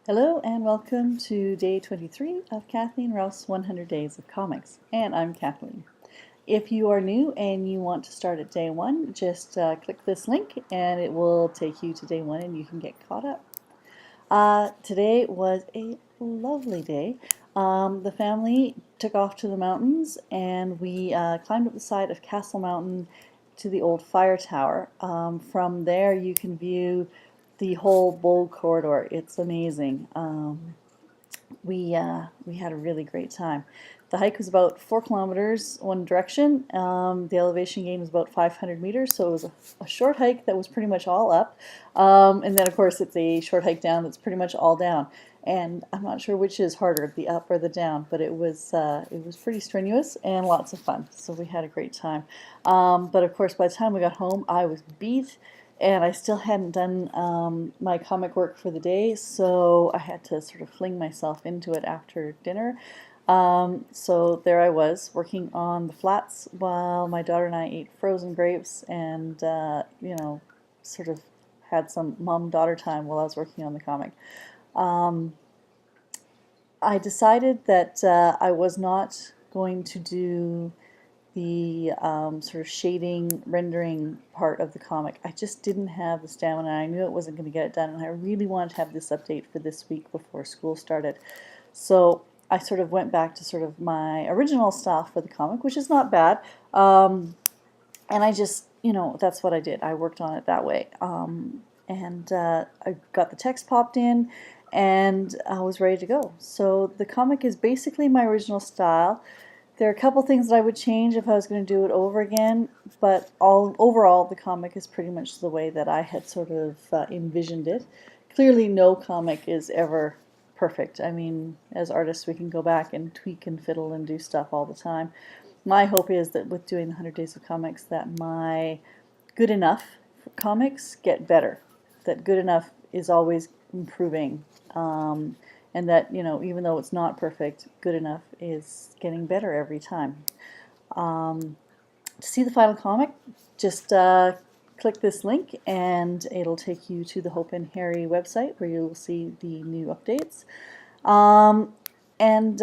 Hello and welcome to day 23 of Kathleen Rouse 100 Days of Comics, and I'm Kathleen. If you are new and you want to start at day 1, just click this link and it will take you to day 1 and you can get caught up. Today was a lovely day. The family took off to the mountains and we climbed up the side of Castle Mountain to the old fire tower. From there you can view the whole Bold corridor. It's amazing. We had a really great time. The hike was about 4 kilometers one direction. The elevation gain was about 500 meters, so it was a short hike that was pretty much all up. And then, of course, it's a short hike down that's pretty much all down. And I'm not sure which is harder, the up or the down, but it was pretty strenuous and lots of fun. So we had a great time. But of course, by the time we got home, I was beat and I still hadn't done my comic work for the day, so I had to sort of fling myself into it after dinner. So there I was, working on the flats while my daughter and I ate frozen grapes and, sort of had some mom-daughter time while I was working on the comic. I decided that I was not going to do the sort of shading, rendering part of the comic. I just didn't have the stamina. I knew it wasn't going to get it done, and I really wanted to have this update for this week before school started. So I sort of went back to sort of my original style for the comic, which is not bad. And I just, that's what I did. I worked on it that way. And I got the text popped in, and I was ready to go. So the comic is basically my original style. There are a couple things that I would change if I was going to do it over again, but overall the comic is pretty much the way that I had sort of envisioned it. Clearly no comic is ever perfect. I mean, as artists we can go back and tweak and fiddle and do stuff all the time. My hope is that with doing the 100 Days of Comics that my good enough comics get better, that good enough is always improving. And that, even though it's not perfect, good enough is getting better every time. To see the final comic, just click this link and it'll take you to the Hope and Harry website where you'll see the new updates. And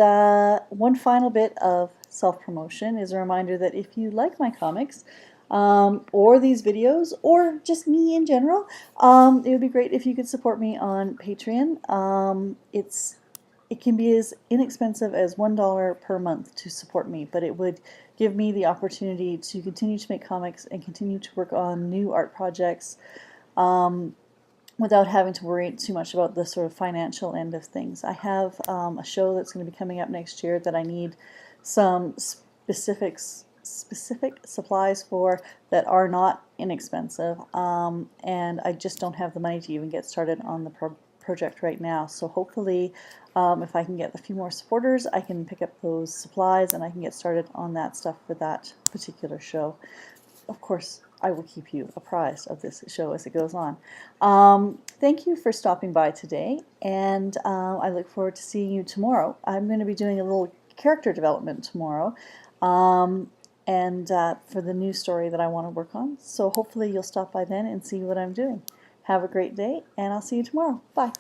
one final bit of self-promotion is a reminder that if you like my comics, or these videos, or just me in general, it would be great if you could support me on Patreon. It can be as inexpensive as $1 per month to support me, but it would give me the opportunity to continue to make comics and continue to work on new art projects without having to worry too much about the sort of financial end of things. I have a show that's going to be coming up next year that I need some specific supplies for that are not inexpensive, and I just don't have the money to even get started on the project right now. So hopefully if I can get a few more supporters, I can pick up those supplies and I can get started on that stuff for that particular show. Of course, I will keep you apprised of this show as it goes on. Thank you for stopping by today, and I look forward to seeing you tomorrow. I'm going to be doing a little character development tomorrow, and for the new story that I want to work on. So hopefully you'll stop by then and see what I'm doing. Have a great day, and I'll see you tomorrow. Bye.